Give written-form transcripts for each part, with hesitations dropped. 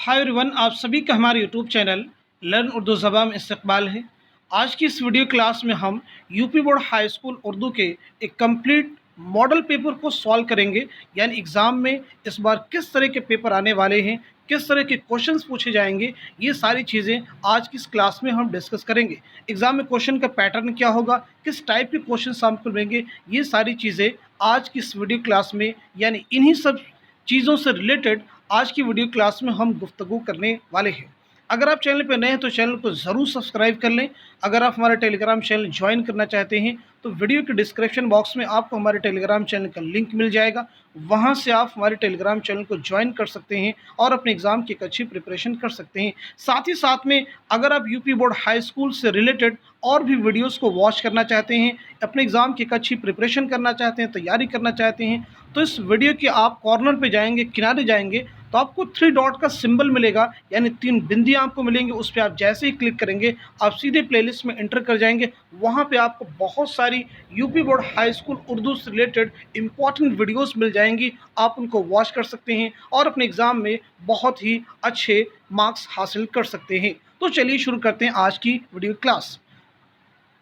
Hi everyone, आप सभी का हमारे यूट्यूब चैनल लर्न उर्दू ज़बान में इस्तकबाल है। आज की इस वीडियो क्लास में हम UP board high school Urdu के एक कंप्लीट मॉडल पेपर को सॉल्व करेंगे। यानी एग्ज़ाम में इस बार किस तरह के पेपर आने वाले हैं, किस तरह के क्वेश्चंस पूछे जाएंगे, ये सारी चीज़ें आज की इस क्लास में हम डिस्कस करेंगे। एग्ज़ाम में क्वेश्चन का पैटर्न क्या होगा, किस टाइप के क्वेश्चन आपको मिलेंगे, ये सारी चीज़ें आज की इस वीडियो क्लास में यानी इन्हीं सब चीज़ों से रिलेटेड आज की वीडियो क्लास में हम गुफ्तगू करने वाले हैं। अगर आप चैनल पर नए हैं तो चैनल को ज़रूर सब्सक्राइब कर लें। अगर आप हमारे टेलीग्राम चैनल ज्वाइन करना चाहते हैं तो वीडियो के डिस्क्रिप्शन बॉक्स में आपको हमारे टेलीग्राम चैनल का लिंक मिल जाएगा। वहां से आप हमारे टेलीग्राम चैनल को ज्वाइन कर सकते हैं और अपने एग्ज़ाम की एक अच्छी प्रिपरेशन कर सकते हैं। साथ ही साथ में अगर आप यूपी बोर्ड हाई स्कूल से रिलेटेड और भी वीडियोस को वॉच करना चाहते हैं, अपने एग्ज़ाम की एक अच्छी प्रिपरेशन करना चाहते हैं, तैयारी करना चाहते हैं, तो इस वीडियो के आप कॉर्नर पे जाएंगे, किनारे जाएंगे तो आपको 3 डॉट का सिंबल मिलेगा, यानी 3 बिंदियाँ आपको मिलेंगी। उस पर आप जैसे ही क्लिक करेंगे आप सीधे प्लेलिस्ट में एंटर कर जाएंगे। वहाँ पे आपको बहुत सारी UP board high school Urdu से रिलेटेड इंपॉर्टेंट वीडियोस मिल जाएंगी। आप उनको वॉच कर सकते हैं और अपने एग्ज़ाम में बहुत ही अच्छे मार्क्स हासिल कर सकते हैं। तो चलिए शुरू करते हैं आज की वीडियो क्लास।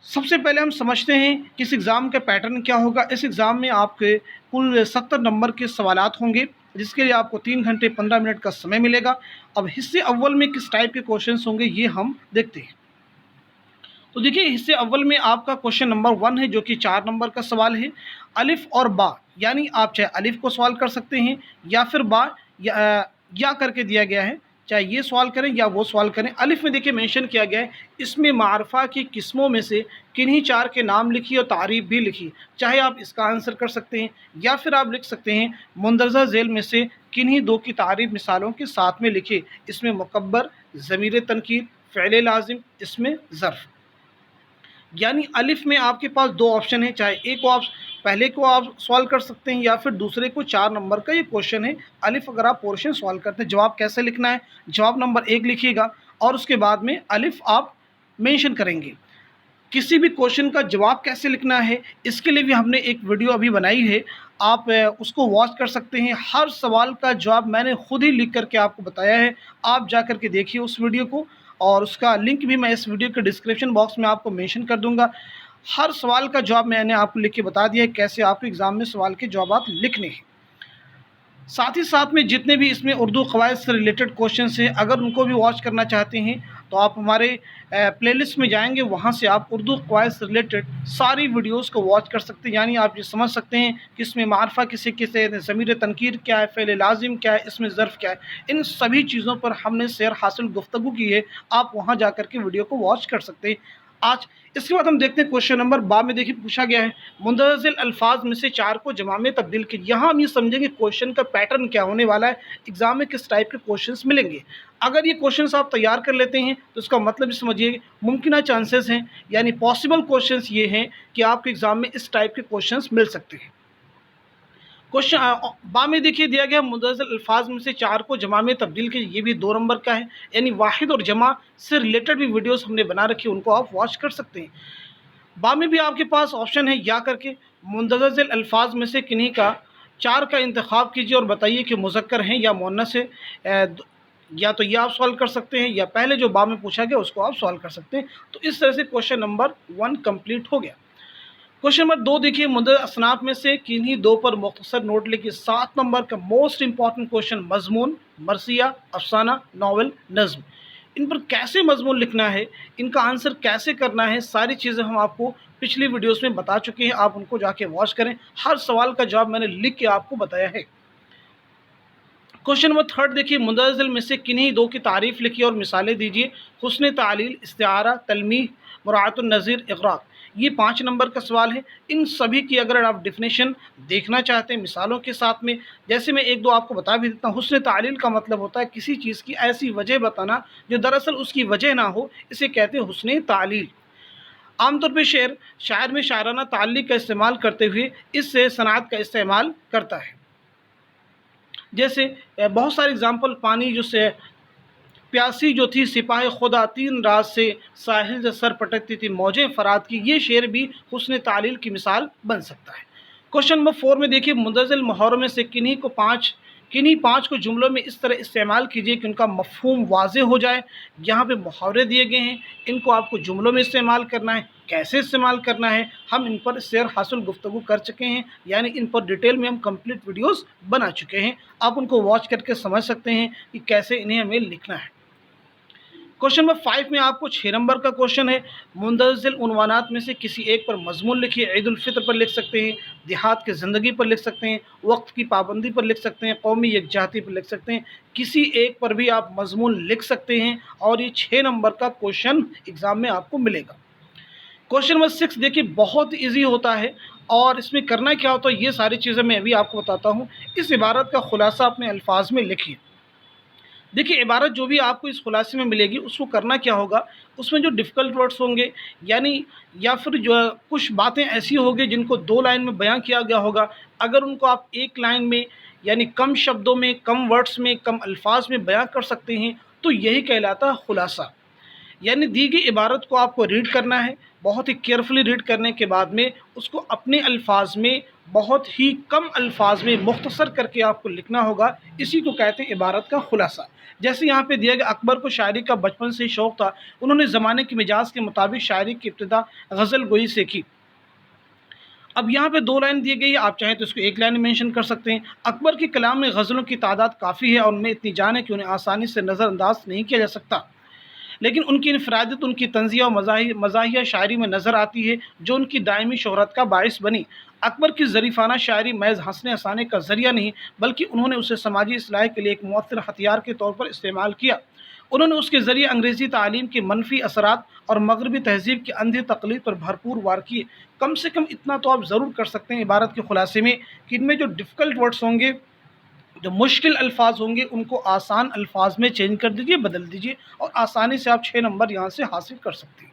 सबसे पहले हम समझते हैं कि इस एग्ज़ाम का पैटर्न क्या होगा। इस एग्ज़ाम में आपके कुल 70 नंबर के सवालात होंगे, जिसके लिए आपको 3 घंटे 15 मिनट का समय मिलेगा। अब हिस्से अव्वल में किस टाइप के क्वेश्चंस होंगे ये हम देखते हैं। तो देखिए, हिस्से अव्वल में आपका क्वेश्चन नंबर 1 है, जो कि 4 नंबर का सवाल है। अलिफ और बा, यानी आप चाहे अलिफ को सवाल कर सकते हैं या फिर बा या करके दिया गया है, चाहे ये सवाल करें या वो सवाल करें। अलिफ में देखिए मेंशन किया गया है इसमें मारफा की किस्मों में से किन्हीं 4 के नाम लिखिए और तारीफ भी लिखिए। चाहे आप इसका आंसर कर सकते हैं या फिर आप लिख सकते हैं मुंदरजा झेल में से किन्हीं 2 की तारीफ मिसालों के साथ में लिखिए। इसमें मुकब्बर, ज़मीर तनकीर, फ़ेल लाजिम, इसमें ज़र्फ़। यानी अलिफ में आपके पास 2 ऑप्शन है, चाहे एक को आप पहले को आप सॉल्व कर सकते हैं या फिर दूसरे को। 4 नंबर का ये क्वेश्चन है। अलिफ अगर आप पोर्शन सॉल्व करते हैं, जवाब कैसे लिखना है, जवाब नंबर 1 लिखिएगा और उसके बाद में अलिफ आप मेंशन करेंगे। किसी भी क्वेश्चन का जवाब कैसे लिखना है, इसके लिए भी हमने एक वीडियो अभी बनाई है, आप उसको वॉच कर सकते हैं। हर सवाल का जवाब मैंने खुद ही लिख करके आपको बताया है, आप जा कर के देखिए उस वीडियो को, और उसका लिंक भी मैं इस वीडियो के डिस्क्रिप्शन बॉक्स में आपको मेंशन कर दूंगा। हर सवाल का जवाब मैंने आपको लिख के बता दिया है, कैसे आपको एग्ज़ाम में सवाल के जवाब लिखने हैं। साथ ही साथ में जितने भी इसमें उर्दू क़वायद से रिलेटेड क्वेश्चन हैं, अगर उनको भी वॉच करना चाहते हैं तो आप हमारे प्लेलिस्ट में जाएंगे, वहाँ से आप उर्दू क़वायद से रिलेटेड सारी वीडियोस को वॉच कर सकते हैं। यानी आप ये समझ सकते हैं कि इसमें मारफा किसे किसे, ज़मीर तनकीर क्या है, फ़ेल लाजिम क्या है, इसमें ज़र्फ़ क्या है। इन सभी चीज़ों पर हमने सैर हासिल गुफ्तगू की है, आप वहाँ जा कर के वीडियो को वॉच कर सकते हैं। आज इसके बाद हम देखते हैं क्वेश्चन नंबर बा में। देखिए पूछा गया है मुंदरजिल अल्फाज में से 4 को जमा में तब्दील कीजिए। यहाँ हम ये समझेंगे क्वेश्चन का पैटर्न क्या होने वाला है, एग्जाम में किस टाइप के क्वेश्चंस मिलेंगे। अगर ये क्वेश्चंस आप तैयार कर लेते हैं तो इसका मतलब समझिए मुमकिन चांसेस हैं, यानी पॉसिबल क्वेश्चंस ये हैं कि आपके एग्जाम में इस टाइप के क्वेश्चंस मिल सकते हैं। क्वेश्चन बा में देखिए दिया गया मुंदरजिल अल्फाज में से 4 को जमा में तब्दील कीजिए। ये भी 2 नंबर का है, यानी वाहिद और जमा से रिलेटेड भी वीडियोस हमने बना रखी है, उनको आप वॉच कर सकते हैं। बा में भी आपके पास ऑप्शन है या करके मुंदरजिल अल्फाज में से किन्हीं का 4 का इंतखाब कीजिए और बताइए कि मुज़क्कर हैं या मुअन्नस है। या तो ये आप सॉल्व कर सकते हैं या पहले जो बा में पूछा गया उसको आप सॉल्व कर सकते हैं। तो इस तरह से क्वेश्चन नंबर 1 कंप्लीट हो गया। क्वेश्चन नंबर 2 देखिए मुंदर असनाफ में से किन्हीं 2 पर मुख्तसर नोट लिखिए। 7 नंबर का मोस्ट इंपॉर्टेंट क्वेश्चन, मजमून, मरसिया, अफसाना, नावल, नज़्म। इन पर कैसे मजमून लिखना है, इनका आंसर कैसे करना है, सारी चीज़ें हम आपको पिछली वीडियोस में बता चुके हैं, आप उनको जाके वॉच करें। हर सवाल का जवाब मैंने लिख के आपको बताया है। क्वेश्चन नंबर 3 देखिए मुंदरजिल में से किन्हीं 2 की तारीफ़ लिखिए और मिसालें दीजिए। हुस्न तालील, इस्तिआरा, तलमीह, मुराअतुन नज़ीर, इग़राक़। ये 5 नंबर का सवाल है। इन सभी की अगर आप डेफिनेशन देखना चाहते हैं मिसालों के साथ में, जैसे मैं 1-2 आपको बता भी देता हूँ। हुस्न तालील का मतलब होता है किसी चीज़ की ऐसी वजह बताना जो दरअसल उसकी वजह ना हो, इसे कहते हैं हुस्न तालील। आमतौर पर शायर में शायराना ताल्लिक़ का इस्तेमाल करते हुए इससे सनात का इस्तेमाल करता है। जैसे बहुत सारे एग्जाम्पल, पानी जो से प्यासी जो थी सिपाही खुदा 3 रात से साहिल से सर पटकती थी मौजें फरात की, ये शेर भी हुस्न तालील की मिसाल बन सकता है। क्वेश्चन नंबर 4 में देखिए मुंदरजिल मुहावरों में से किन्हीं को 5 किन्हीं 5 को जुमलों में इस तरह इस्तेमाल कीजिए कि उनका मफ़हूम वाज़ेह हो जाए। यहाँ पे मुहावरे दिए गए हैं, इनको आपको जुमलों में इस्तेमाल करना है। कैसे इस्तेमाल करना है, हम इन पर सैर हासिल गुफ्तगू कर चुके हैं, यानी इन पर डिटेल में हम कंप्लीट वीडियोस बना चुके हैं। आप उनको वॉच करके समझ सकते हैं कि कैसे इन्हें हमें लिखना है। क्वेश्चन नंबर 5 में आपको 6 नंबर का क्वेश्चन है। मुंदजिल उन्वानात में से किसी एक पर मजमून लिखिए। ईद उल फितर पर लिख सकते हैं, देहात की ज़िंदगी पर लिख सकते हैं, वक्त की पाबंदी पर लिख सकते हैं, कौमी यकजहती पर लिख सकते हैं। किसी एक पर भी आप मजमून लिख सकते हैं और ये 6 नंबर का क्वेश्चन एग्ज़ाम में आपको मिलेगा। क्वेश्चन नंबर 6 देखिए, बहुत ईजी होता है और इसमें करना क्या होता है ये सारी चीज़ें मैं अभी आपको बताता हूँ। इस इबारत का खुलासा अपने अल्फाज में लिखिए। देखिए, इबारत जो भी आपको इस खुलासे में मिलेगी उसको करना क्या होगा, उसमें जो डिफ़िकल्ट वर्ड्स होंगे यानी या फिर जो कुछ बातें ऐसी होंगी जिनको 2 लाइन में बयां किया गया होगा, अगर उनको आप 1 लाइन में यानी कम शब्दों में, कम वर्ड्स में, कम अल्फाज में बयां कर सकते हैं तो यही कहलाता है खुलासा। यानी दी गई इबारत को आपको रीड करना है, बहुत ही केयरफुली रीड करने के बाद में उसको अपने अल्फाज में बहुत ही कम अल्फाज में मुख्तसर करके आपको लिखना होगा। इसी को कहते हैं इबारत का खुलासा। जैसे यहाँ पे दिया गया, अकबर को शायरी का बचपन से ही शौक़ था, उन्होंने ज़माने के मिजाज के मुताबिक शायरी की इब्तिदा गज़ल गोई से की। अब यहाँ पे 2 लाइन दी गई है, आप चाहें तो इसको 1 लाइन में मेंशन कर सकते हैं। अकबर के कलाम में गज़लों की तादाद काफ़ी है और उनमें इतनी जान है कि उन्हें आसानी से नज़रअंदाज नहीं किया जा सकता, लेकिन उनकी इनफरादियत उनकी तंज़िया और मज़ाहिया शायरी में नज़र आती है जो उनकी दायमी शोहरत का बाइस बनी। अकबर की ज़रीफ़ाना शायरी महज़ हंसने हंसाने का ज़रिया नहीं, बल्कि उन्होंने उसे समाजी इस्लाह के लिए एक मौथर हथियार के तौर पर इस्तेमाल किया। उन्होंने उसके ज़रिए अंग्रेज़ी तालीम के मनफी असरात और मगरबी तहज़ीब की अंधी तक़लीद पर भरपूर वार किए। कम से कम इतना तो आप ज़रूर कर सकते हैं इबारत के खुलासे में कि इनमें जो डिफ़िकल्ट वर्ड्स होंगे, जो मुश्किल अल्फाज होंगे, उनको आसान अल्फाज में चेंज कर दीजिए, बदल दीजिए और आसानी से आप 6 नंबर यहाँ से हासिल कर सकते हैं।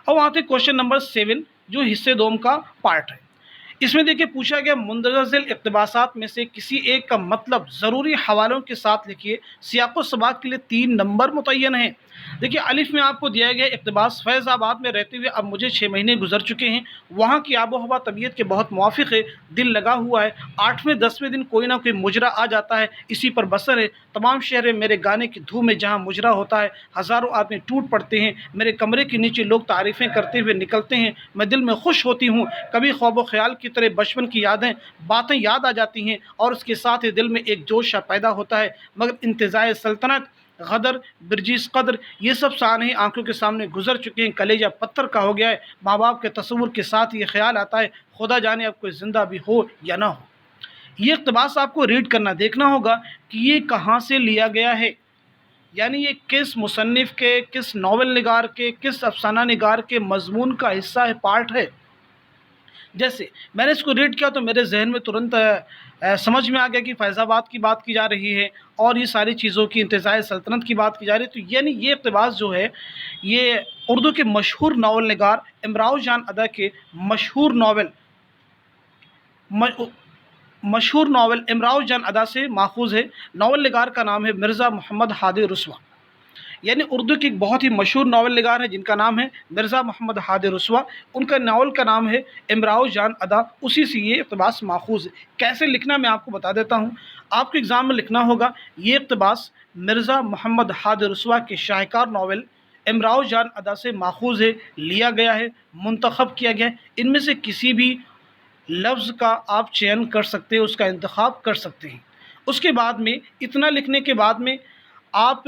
अब आते हैं क्वेश्चन नंबर 7 जो हिस्से 2 का पार्ट है। इसमें देखिए पूछा गया, मुंदरजिल इक़्तिबासात में से किसी एक का मतलब ज़रूरी हवालों के साथ लिखिए। सियाक़ो सबाक़ के लिए 3 नंबर मुतय्यन हैं। देखिए, अलिफ में आपको दिया गया इक़्तिबास, फैज़ाबाद में रहते हुए अब मुझे 6 महीने गुजर चुके हैं। वहाँ की आबो हवा तबीयत के बहुत मुवाफ़िक़ है, दिल लगा हुआ है। 8वें 10वें दिन कोई ना कोई मुजरा आ जाता है, इसी पर बसर है। तमाम शहर में मेरे गाने की धूम में जहाँ मुजरा होता है, हज़ारों आदमी टूट पड़ते हैं। मेरे कमरे के नीचे लोग तारीफ़ें करते हुए निकलते हैं। मैं दिल में खुश होती हूँ। कभी ख्वाब ख्याल की तरह बचपन की बातें याद आ जाती हैं और उसके साथ ही दिल में एक जोश सा पैदा होता है। मगर इंतज़ाए सल्तनत, गदर, बिरजिस कदर, ये सब साने आंखों के सामने गुजर चुके हैं। कलेजा पत्थर का हो गया है। माँ बाप के तस्वुर के साथ ये ख्याल आता है, खुदा जाने अब कोई ज़िंदा भी हो या ना हो। ये इक़्तिबास आपको रीड करना, देखना होगा कि ये कहाँ से लिया गया है, यानी ये किस मुसन्निफ़ के, किस नावल निगार के, किस अफसाना निगार के मज़मून का हिस्सा है, पार्ट है। जैसे मैंने इसको रीड किया तो मेरे जहन में तुरंत समझ में आ गया कि फैज़ाबाद की बात की जा रही है और ये सारी चीज़ों की इंतज़ार सल्तनत की बात की जा रही है। तो यानी ये इक़्तिबास जो है ये उर्दू के मशहूर नावल निगार इमराव जान अदा के मशहूर नावल इमराव जान अदा से माखूज़ है। नावल निगार का नाम है मिर्ज़ा मोहम्मद हादी रुस्वा, यानी उर्दू की एक बहुत ही मशहूर नावल निगार है जिनका नाम है मिर्ज़ा मोहम्मद हादी रुस्वा। उनका नावल का नाम है इमराव जान अदा, उसी से ये इक़्तिबास माखूज़ है। कैसे लिखना मैं आपको बता देता हूँ। आपको एग्ज़ाम में लिखना होगा, ये इक़्तिबास मिर्ज़ा मोहम्मद हादी रुस्वा के शाहकार नावल इमराव जान अदा से माखूज़ है, लिया गया है, मुंतखब किया गया है। इनमें से किसी भी लफ्ज़ का आप चयन कर सकते हैं, उसका इंतखाब कर सकते हैं। उसके बाद में इतना लिखने के बाद में आप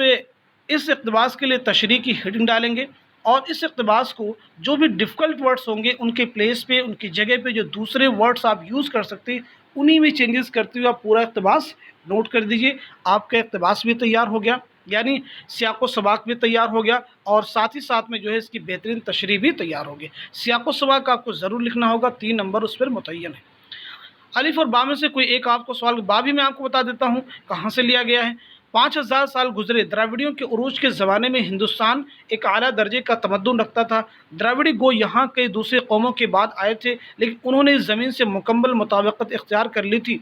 इस इक़्तिबास के लिए तशरीह की हेडिंग डालेंगे और इस इक़्तिबास को जो भी डिफ़िकल्ट वर्ड्स होंगे उनके प्लेस पे, उनकी जगह पे जो दूसरे वर्ड्स आप यूज़ कर सकते हैं उन्हीं में चेंजेस करते हुए आप पूरा इक़्तिबास नोट कर दीजिए। आपका इक़्तिबास भी तैयार हो गया, यानी सियाक़ो सबाक़ भी तैयार हो गया और साथ ही साथ में जो है इसकी बेहतरीन तशरीह भी तैयार हो गई। सियाक़ो सबाक़ आपको ज़रूर लिखना होगा, 3 नंबर उस पर मुतय्यन है। अलिफ और बा में से कोई एक आपको सवाल, बा भी मैं आपको बता देता हूँ कहाँ से लिया गया है। 5000 साल गुजरे, द्राविडियों के उरूज के ज़माने में हिंदुस्तान एक आला दर्जे का तमद्दुन रखता था। द्राविडी गो यहाँ कई दूसरे कौमों के बाद आए थे, लेकिन उन्होंने इस ज़मीन से मुकम्मल मुताबिकत इख्तियार कर ली थी।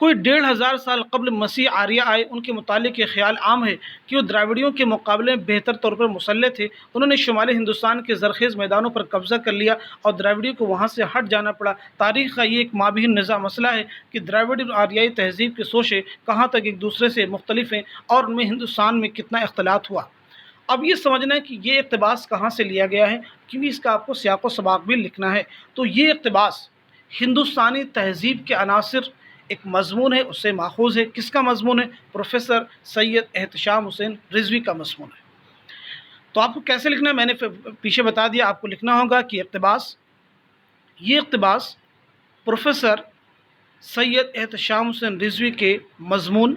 کوئی 1500 سال قبل مسیح آریہ آئے، ان کے متعلق یہ خیال عام ہے کہ وہ دراوڑیوں کے مقابلے میں بہتر طور پر مسلح تھے۔ انہوں نے شمالی ہندوستان کے زرخیز میدانوں پر قبضہ کر لیا اور دراوڑیوں کو وہاں سے ہٹ جانا پڑا۔ تاریخ کا یہ ایک مابین نزاع مسئلہ ہے کہ دراوڑی اور آریائی تہذیب کی سوچیں کہاں تک ایک دوسرے سے مختلف ہیں اور ان میں ہندوستان میں کتنا اختلاط ہوا۔ اب یہ سمجھنا ہے کہ یہ اقتباس کہاں سے لیا گیا ہے، کیونکہ اس کا آپ کو سیاق و سباق بھی لکھنا ہے۔ تو یہ اقتباس ہندوستانی تہذیب کے عناصر ایک مضمون ہے، اس سے ماخوذ ہے۔ کس کا مضمون ہے؟ پروفیسر سید احتشام حسین رضوی کا مضمون ہے۔ تو آپ کو کیسے لکھنا ہے میں نے پیچھے بتا دیا۔ آپ کو لکھنا ہوگا کہ یہ اقتباس پروفیسر سید احتشام حسین رضوی کے مضمون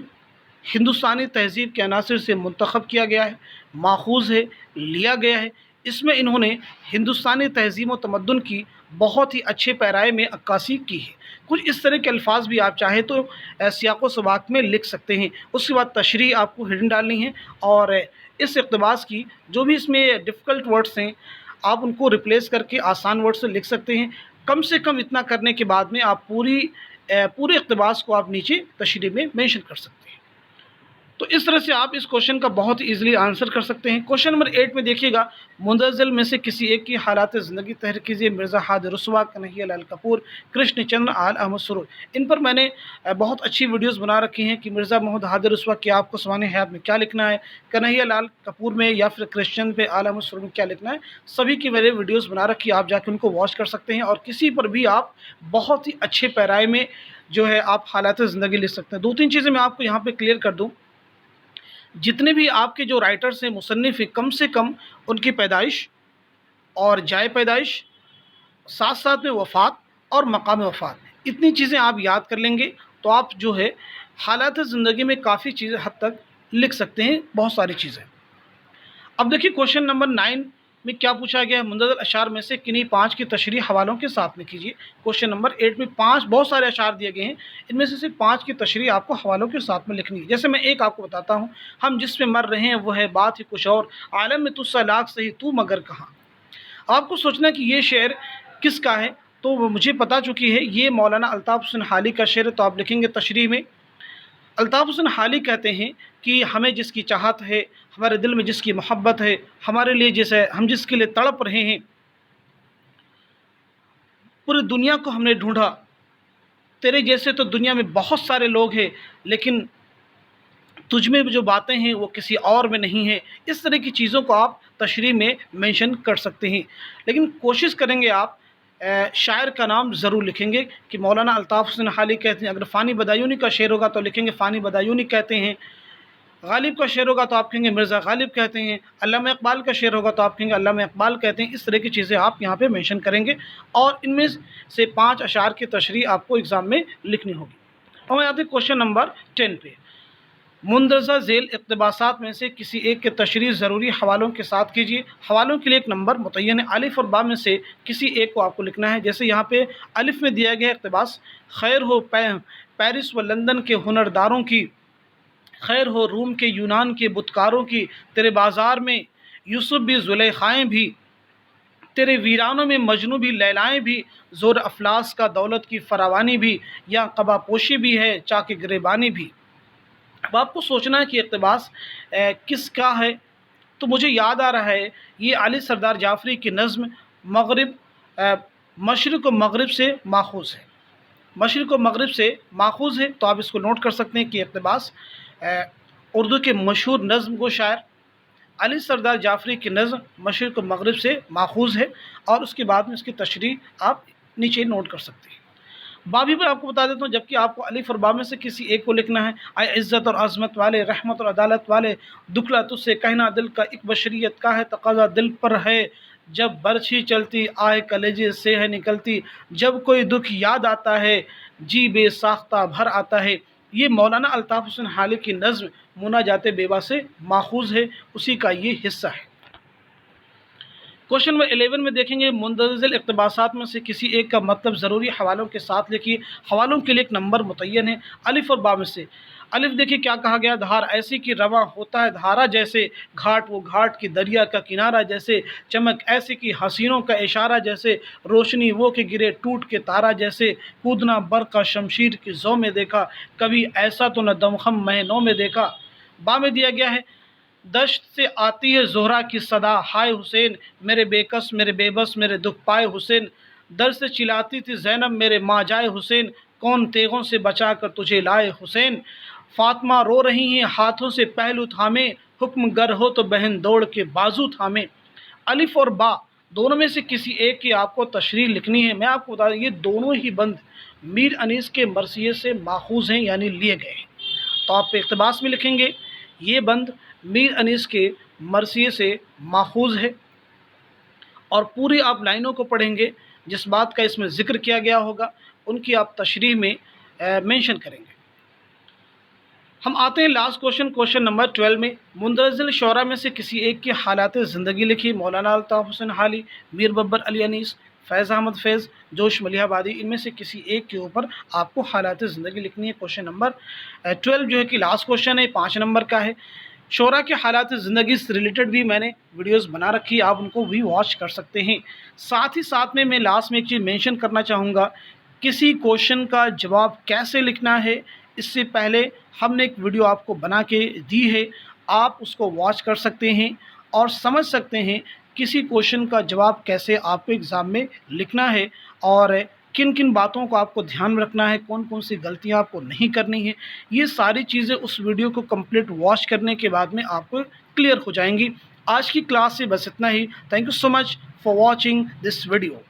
ہندوستانی تہذیب کے عناصر سے منتخب کیا گیا ہے، ماخوذ ہے، لیا گیا ہے۔ اس میں انہوں نے ہندوستانی تہذیب و تمدن کی بہت ہی اچھے پیرائے میں عکاسی کی ہے۔ کچھ اس طرح کے الفاظ بھی آپ چاہیں تو سیاق و سباق میں لکھ سکتے ہیں۔ اس کے بعد تشریح آپ کو ہڈن ڈالنی ہے، اور اس اقتباس کی جو بھی اس میں ڈیفیکلٹ ورڈز ہیں آپ ان کو ریپلیس کر کے آسان ورڈ سے لکھ سکتے ہیں۔ کم سے کم اتنا کرنے کے بعد میں آپ پورے اقتباس کو آپ نیچے تشریح میں مینشن کر سکتے ہیں۔ تو اس طرح سے آپ اس کوشچن کا بہت ایزیلی آنسر کر سکتے ہیں۔ کوشچن نمبر 8 میں دیکھیے گا، مندرجہ میں سے کسی ایک کی حالات زندگی تحریر کیجیے۔ مرزا ہادی رسوا، کنہیا لال کپور، کرشن چندر، آل احمد سرور۔ ان پر میں نے بہت اچھی ویڈیوز بنا رکھی ہیں کہ مرزا محمد ہادی رسوا کے آپ کو سوانح حیات میں کیا لکھنا ہے، کنہیا لال کپور میں یا پھر کرشن پہ، آل احمد سرور میں کیا لکھنا ہے، سبھی کی میرے ویڈیوز بنا رکھی ہے، آپ جا کے ان کو واچ کر سکتے ہیں۔ اور کسی پر بھی آپ بہت ہی اچھے پیرائے میں جو ہے آپ حالات زندگی لکھ سکتے ہیں۔ 2-3 چیزیں میں آپ کو یہاں پہ کلیئر کر دوں۔ جتنے بھی آپ کے جو رائٹرز ہیں، مصنف ہیں، کم سے کم ان کی پیدائش اور جائے پیدائش، ساتھ ساتھ میں وفات اور مقام وفات، اتنی چیزیں آپ یاد کر لیں گے تو آپ جو ہے حالات زندگی میں کافی چیزیں حد تک لکھ سکتے ہیں، بہت ساری چیزیں۔ اب دیکھیے کوشچن نمبر 9 میں کیا پوچھا گیا ہے، مندرجہ اشعار میں سے کنہیں 5 کی تشریح حوالوں کے ساتھ میں کیجیے۔ کوشچن نمبر 8 میں 5 بہت سارے اشعار دیے گئے ہیں، ان میں سے صرف 5 کی تشریح آپ کو حوالوں کے ساتھ میں لکھنی ہے۔ جیسے میں ایک آپ کو بتاتا ہوں، ہم جس میں مر رہے ہیں وہ ہے بات ہی کچھ اور، عالم میں تجھ سا لاکھ سہی تو مگر کہاں۔ آپ کو سوچنا کہ یہ شعر کس کا ہے، تو وہ مجھے پتا چکی ہے، یہ مولانا الطاف حسین حالی کا شعر ہے۔ تو آپ لکھیں گے تشریح میں، الطاف حسین حالی کہتے ہیں کہ ہمیں جس کی چاہت ہے، ہمارے دل میں جس کی محبت ہے، ہمارے لیے جیسے ہم جس کے لیے تڑپ رہے ہیں، پوری دنیا کو ہم نے ڈھونڈا، تیرے جیسے تو دنیا میں بہت سارے لوگ ہیں، لیکن تجھ میں جو باتیں ہیں وہ کسی اور میں نہیں ہیں۔ اس طرح کی چیزوں کو آپ تشریح میں مینشن کر سکتے ہیں، لیکن کوشش کریں گے آپ شاعر کا نام ضرور لکھیں گے کہ مولانا الطاف حسین حالی کہتے ہیں۔ اگر فانی بدایونی کا شعر ہوگا تو لکھیں گے فانی بدایونی کہتے ہیں، غالب کا شعر ہوگا تو آپ کہیں گے مرزا غالب کہتے ہیں، علامہ اقبال کا شعر ہوگا تو آپ کہیں گے علامہ اقبال کہتے ہیں۔ اس طرح کی چیزیں آپ یہاں پہ مینشن کریں گے، اور ان میں سے 5 اشعار کی تشریح آپ کو ایگزام میں لکھنی ہوگی۔ اور آتے ہیں کوشچن نمبر 10 پہ، مندرجہ ذیل اقتباسات میں سے کسی ایک کے تشریح ضروری حوالوں کے ساتھ کیجیے۔ حوالوں کے لیے ایک نمبر متعین ہے، الف اور با میں سے کسی ایک کو آپ کو لکھنا ہے۔ جیسے یہاں پہ الف میں دیا گیا اقتباس، خیر ہو پیرس و لندن کے ہنرداروں کی، خیر ہو روم کے یونان کے بتکاروں کی، تیرے بازار میں یوسف بھی زلیخائیں بھی، تیرے ویرانوں میں مجنوں بھی لیلائیں بھی، زور افلاس کا دولت کی فراوانی بھی، یا قبا پوشی بھی ہے چاک گریبانی بھی۔ اب آپ کو سوچنا ہے کہ اقتباس کس کا ہے، تو مجھے یاد آ رہا ہے یہ علی سردار جعفری کی نظم مشرق و مغرب سے ماخوذ ہے، مشرق و مغرب سے ماخوذ ہے۔ تو آپ اس کو نوٹ کر سکتے ہیں کہ اقتباس اردو کے مشہور نظم گو شاعر علی سردار جعفری کی نظم مشرق و مغرب سے ماخوذ ہے، اور اس کے بعد میں اس کی تشریح آپ نیچے نوٹ کر سکتے ہیں۔ بابی میں آپ کو بتا دیتا ہوں، جبکہ آپ کو الف اور با میں سے کسی ایک کو لکھنا ہے۔ اے عزت اور عظمت والے، رحمت اور عدالت والے، دکھلا تجھ سے کہنا دل کا ایک بشریت کا ہے تقاضا دل پر ہے، جب برچھی چلتی آہ کلیجے سے ہے نکلتی، جب کوئی دکھ یاد آتا ہے جی بے ساختہ بھر آتا ہے۔ یہ مولانا الطاف حسین حالی کی نظم مناجات بیوا سے ماخوذ ہے، اسی کا یہ حصہ ہے۔ क्वेश्चन नंबर 11 में देखेंगे मुंदरजिल इक़्तिबासात में से किसी एक का मतलब ज़रूरी हवालों के साथ लिखिए। हवालों के लिए एक नंबर मुतय्यन है। अलिफ और बा में से अलिफ देखिए क्या कहा गया, धार ऐसी कि रवा होता है धारा जैसे, घाट वो घाट की दरिया का किनारा जैसे, चमक ऐसी कि हसीनों का इशारा जैसे, रोशनी वो कि गिरे टूट के तारा जैसे, कूदना बर्क़ का शमशीर की ज़ौ में देखा, कभी ऐसा तो न दमखम महीनों में देखा। बा में दिया गया है, दश्त से आती है ज़ोहरा की सदा, हाय हुसैन मेरे बेकस मेरे बेबस मेरे दुख पाए हुसैन, दर से चिल्लाती थी ज़ैनब मेरे माँ जाए हुसैन, कौन तेगों से बचा कर तुझे लाए हुसैन, फातिमा रो रही हैं हाथों से पहलू थामे, हुक्म गर हो तो बहन दौड़ के बाजू थामे। अलिफ और बा दोनों में से किसी एक की आपको तशरीह लिखनी है। मैं आपको बता दूं ये दोनों ही बंद मीर अनीस के मरसिये से माखूज़ हैं, यानी लिए गए हैं। तो आप इक़्तिबास में लिखेंगे ये बंद मीर अनीस के मरसिये से माखूज़ है, और पूरी आप लाइनों को पढ़ेंगे, जिस बात का इसमें ज़िक्र किया गया होगा उनकी आप तशरीह में मेंशन करेंगे। हम आते हैं लास्ट क्वेश्चन, क्वेश्चन नंबर 12 में, मुंदरजिल शोरा में से किसी एक की हालात ज़िंदगी लिखी। मौलाना अल्ताफ़ हुसैन हाली, मीर बब्बर अली अनीस, फैज़ अहमद फैज़, जोश मलिहाबादी, इनमें से किसी एक के ऊपर आपको हालात ज़िंदगी लिखनी है। क्वेश्चन नंबर 12 जो है कि लास्ट क्वेश्चन है, 5 नंबर का है। शोरा के हालात ज़िंदगी से रिलेटेड भी मैंने वीडियोस बना रखी है, आप उनको भी वॉच कर सकते हैं। साथ ही साथ में मैं लास्ट में एक चीज़ मेंशन करना चाहूँगा, किसी क्वेश्चन का जवाब कैसे लिखना है इससे पहले हमने एक वीडियो आपको बना के दी है, आप उसको वॉच कर सकते हैं और समझ सकते हैं किसी क्वेश्चन का जवाब कैसे आपको एग्ज़ाम में लिखना है, और किन किन बातों को आपको ध्यान में रखना है, कौन कौन सी गलतियां आपको नहीं करनी है। ये सारी चीज़ें उस वीडियो को कंप्लीट वॉच करने के बाद में आपको क्लियर हो जाएंगी। आज की क्लास से बस इतना ही। Thank you so much for watching this video.